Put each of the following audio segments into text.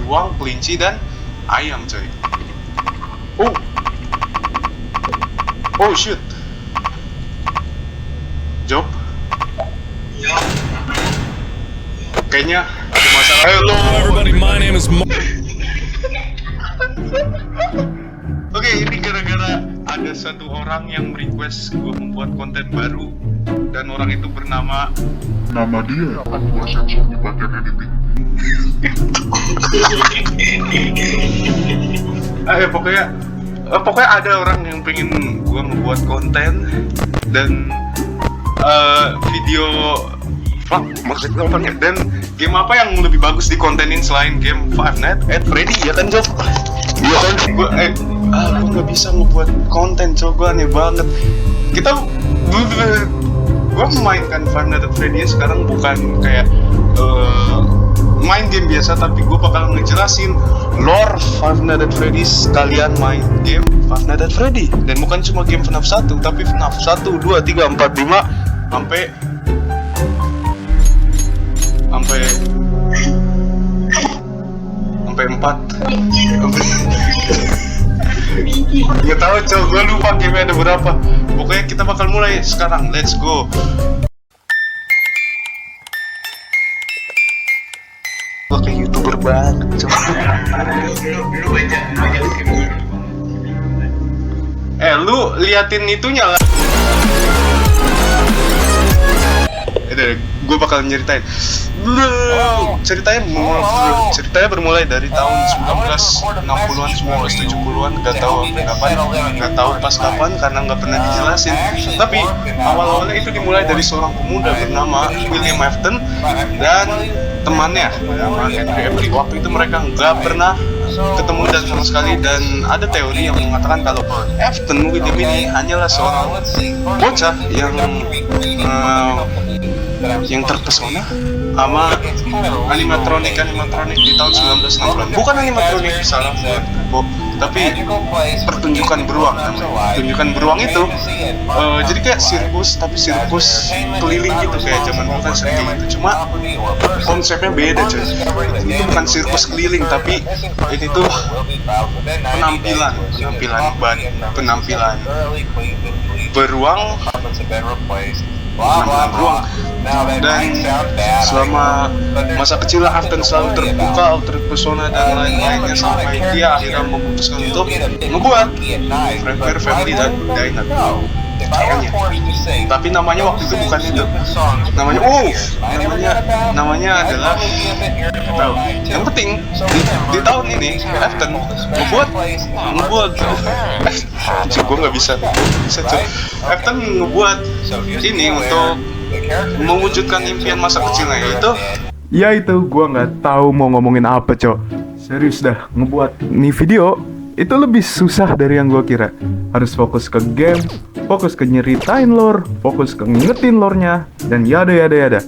beruang, kelinci, dan ayam coy. Oh shit. Job? Kayaknya ada masalah. Hello everybody, my name is Oke, ini gara-gara ada satu orang yang request gue membuat konten baru. Dan orang itu bernama... Nama dia akan gua sensor di bagian editing. Pokoknya ada orang yang pengen gue ngebuat konten. Dan video maksudnya apa ya? Dan game apa yang lebih bagus dikontenin selain game Five Nights at Freddy, ya kan Job? Iya kan? Gue nggak bisa ngebuat konten, coba aneh banget. Gue memainkan Five Nights at Freddy sekarang bukan kayak main game biasa, tapi gue bakal ngejelasin lore Five Nights at Freddy sekalian main game Five Nights at Freddy. Dan bukan cuma game FNAF 1, tapi FNAF 1, 2, 3, 4, 5 sampai nggak tahu cow, gue lupa game ada berapa. Pokoknya kita bakal mulai sekarang, let's go. Gue kayak YouTuber banget cow. Lu liatin itunya lah. Gue bakal nyeritain. Ceritanya bermulai dari tahun 1960-an, 1970-an, nggak tahu pas kapan karena nggak pernah dijelasin. Tapi awal-awalnya itu dimulai dari seorang pemuda bernama William Afton dan temannya bernama Henry Avery. Waktu itu mereka nggak pernah ketemu dan sama sekali, dan ada teori yang mengatakan kalau Afton William ini hanyalah seorang bocah yang terpesona sama animatronik di tahun 1960-an. Bukan animatronik, salah tapi pertunjukan beruang. Pertunjukan beruang itu jadi kayak sirkus, tapi sirkus keliling gitu, kayak zaman dulu kan sering gitu. Cuma konsepnya beda coy. Itu bukan sirkus keliling, tapi ini tuh penampilan beruang. Dan selama masa kecil Afton selalu terbuka, terpesona dan lain-lainnya, sampai dia akhirnya memutuskan untuk ngebuat Fredbear Family Diner kayaknya. Tapi namanya waktu itu bukan itu. Namanya adalah tahu. Yang penting di tahun ini Afton ngebuat gue nggak bisa Afton ngebuat ini untuk mewujudkan impian masa kecilnya, yaitu gue nggak tahu mau ngomongin apa cok. Serius dah, ngebuat nih video itu lebih susah dari yang gue kira. Harus fokus ke game, fokus ke nyeritain lore, fokus ke ngingetin lore-nya, dan yada.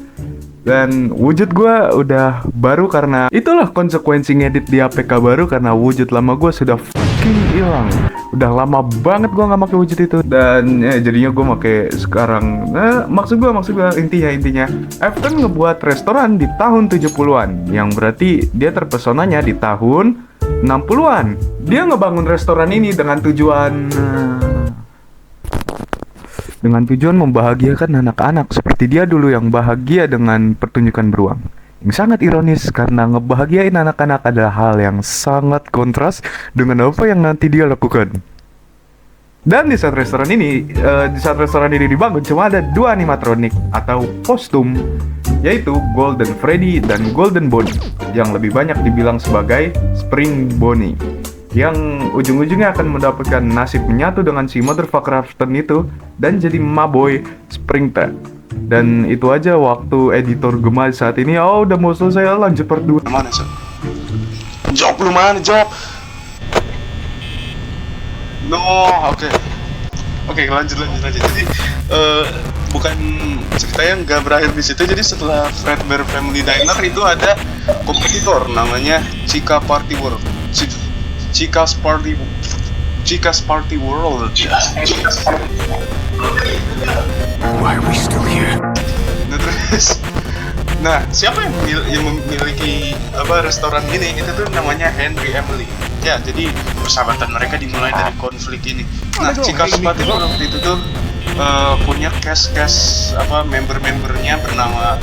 Dan wujud gue udah baru karena itulah konsekuensi ngedit di APK baru, karena wujud lama gue sudah fucking hilang. Udah lama banget gue nggak pakai wujud itu, dan jadinya gue pakai sekarang. Maksud gue intinya Afton ngebuat restoran di tahun 70-an, yang berarti dia terpesonanya di tahun 60-an. Dia ngebangun restoran ini dengan tujuan membahagiakan anak-anak seperti dia dulu yang bahagia dengan pertunjukan beruang. Yang sangat ironis karena ngebahagiain anak-anak adalah hal yang sangat kontras dengan apa yang nanti dia lakukan. Dan di saat restoran ini dibangun, cuma ada 2 animatronik atau kostum, yaitu Golden Freddy dan Golden Bonnie, yang lebih banyak dibilang sebagai Spring Bonnie, yang ujung-ujungnya akan mendapatkan nasib menyatu dengan si motherfucker Afton itu dan jadi Maboy Springtrap. Dan itu aja waktu editor Gemma saat ini. Udah mau selesai, lanjut part 2. Mana Job? Job lu mana Job? No, oke, lanjut. Jadi bukan ceritanya nggak berakhir di situ. Jadi setelah Fredbear Family Diner itu ada kompetitor namanya Chica's Party World. Why are we still here? Nah, terus Nah, siapa yang memiliki restoran ini? Itu tuh namanya Henry Emily. Ya, jadi persahabatan mereka dimulai dari konflik ini. Nah, Chicas Party World waktu itu tuh punya cast member-membernya bernama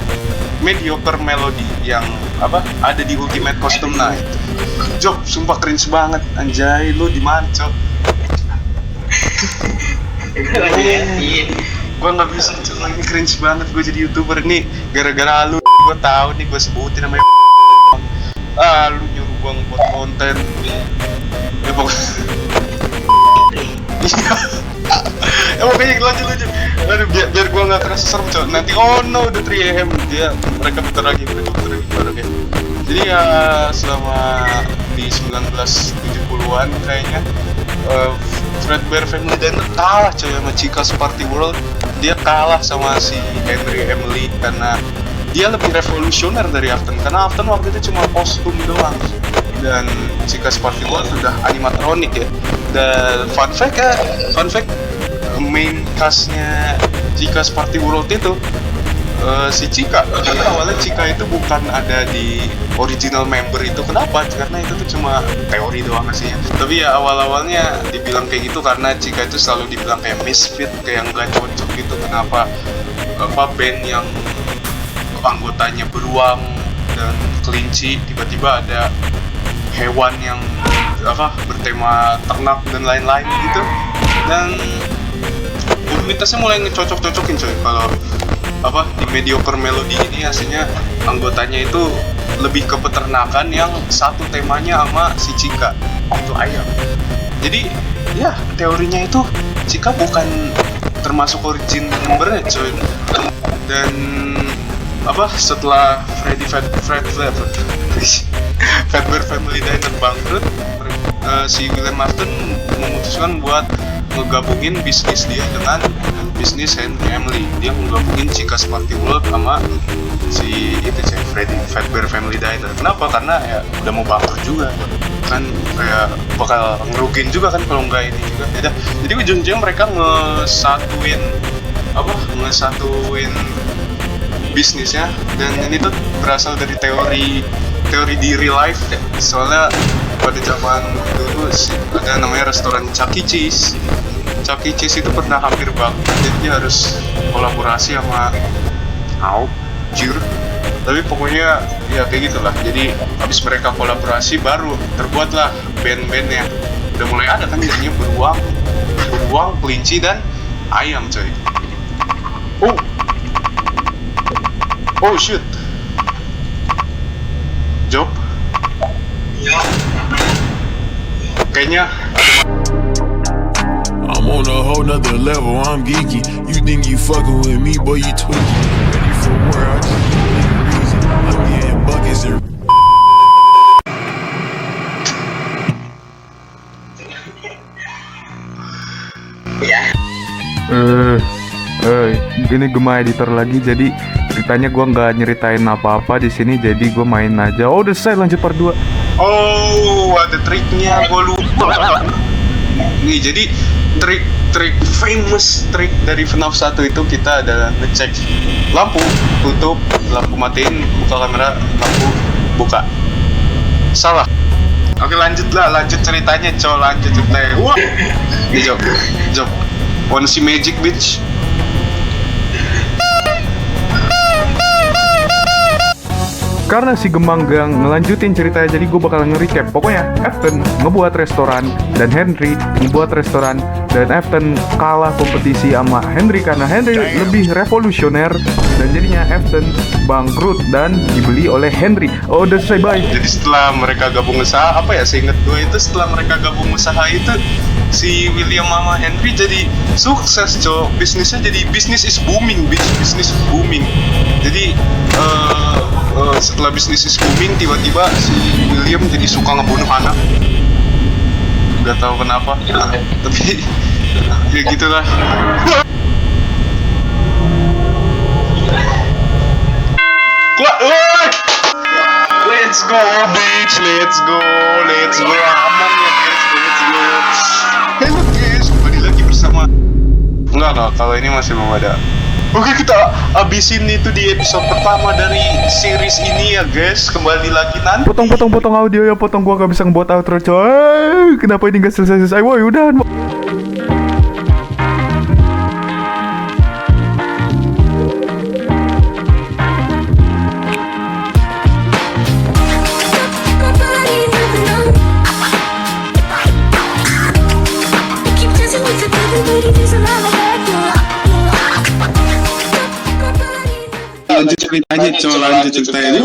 Mediocre Melody yang ada di Ultimate Costume Night. Job, sumpah cringe banget, anjay, lu di mana, Cok? Gue nggak bisa, ini cringe banget gue jadi YouTuber nih gara-gara lu. Gue tahu nih, gue sebutin namanya. Lu nyuruh gue buat konten. Ya pokoknya. Pokoknya lanjut. Aduh, biar gue nggak kerasa serem, Cok. Nanti udah 3 AM mereka bentar lagi baru ya. Jadi ya selama di 1970-an kayaknya Fredbear Family Diner kalah coy sama Chicas Party World. Dia kalah sama si Henry Emily karena dia lebih revolusioner dari Afton. Karena Afton waktu itu cuma kostum doang, dan Chicas Party World sudah animatronik ya. Dan fun fact main cast-nya Chicas Party World itu si Chika. Jadi awalnya Chika itu bukan ada di original member itu. Kenapa? Karena itu tuh cuma teori doang sih. Tapi ya awal-awalnya dibilang kayak gitu karena Chika itu selalu dibilang kayak misfit, kayak nggak cocok gitu. Kenapa band yang anggotanya beruang dan kelinci tiba-tiba ada hewan yang bertema ternak dan lain-lain gitu. Dan komunitasnya mulai ngecocok-cocokin coy. Kalau di Mediocre Melody ini aslinya anggotanya itu lebih ke peternakan yang satu temanya sama si Chika, itu ayam. Jadi ya teorinya itu Chika bukan termasuk origin membernya coy. Dan setelah Fredbear Family Diner bangkrut, si William Afton memutuskan buat ngegabungin bisnis dia dengan bisnis Henry Emily. Dia menggabungin Chicas Party World sama si Fredbear Family Diner. Kenapa? Karena ya udah mau bangkrut juga kan, kayak bakal ngerugin juga kan kalau nggak ini juga. Jadi ujung-ujungnya mereka ngesatuin bisnisnya. Dan ini tuh berasal dari teori di real life ya. Soalnya pada zaman dulu ada namanya restoran Chuck E. Cheese. Chuck E. Cheese itu pernah hampir bangkrut, jadi dia harus kolaborasi sama tapi pokoknya ya kayak gitulah. Jadi habis mereka kolaborasi baru terbuatlah band-band yang udah mulai ada kan, jadinya beruang, kelinci dan ayam coy. Oh shoot, Job. Kayaknya I'm on a whole nother level, I'm geeky. You think you fucking with me, boy, you tweaky. Ready for war, I just need a reason. I'm getting buckets and Begini Gema editor lagi, jadi ceritanya gue nggak nyeritain apa-apa di sini, jadi gue main aja. Udah selesai, lanjut part 2. Ada triknya, gue lupa. Nih, jadi famous trik dari FNAF 1 itu kita adalah ngecek lampu, tutup, lampu matiin, buka kamera, lampu buka. Salah. Oke, lanjut ceritanya, lanjut ceritanya. Wah, ini Job. Wanna see magic, bitch? Karena si Gemang gak ngelanjutin ceritanya, jadi gue bakal nge-recap. Pokoknya Afton ngebuat restoran dan Henry ngebuat restoran, dan Afton kalah kompetisi sama Henry karena Henry lebih revolusioner, dan jadinya Afton bangkrut dan dibeli oleh Henry. Udah selesai, bye. Jadi setelah mereka gabung usaha, seinget gue itu setelah mereka gabung usaha itu si William sama Henry jadi sukses, cok. Bisnisnya jadi bisnis is booming, bisnis booming. Jadi setelah bisnis is booming, tiba-tiba si William jadi suka ngebunuh anak. Gak tahu kenapa, tapi ya gitulah. Let's go, bitch, let's go. Aman ya, guys, let's go. Hello guys, kembali lagi bersama. Enggak, kalau ini masih belum ada. Oke, kita abisin itu di episode pertama dari series ini ya guys. Kembali lagi nanti. Potong audio ya, potong, gua gak bisa ngebuat outro coy. Kenapa ini gak selesai? Woi, udah. Lanjut ceritanya, lanjut ceritanya.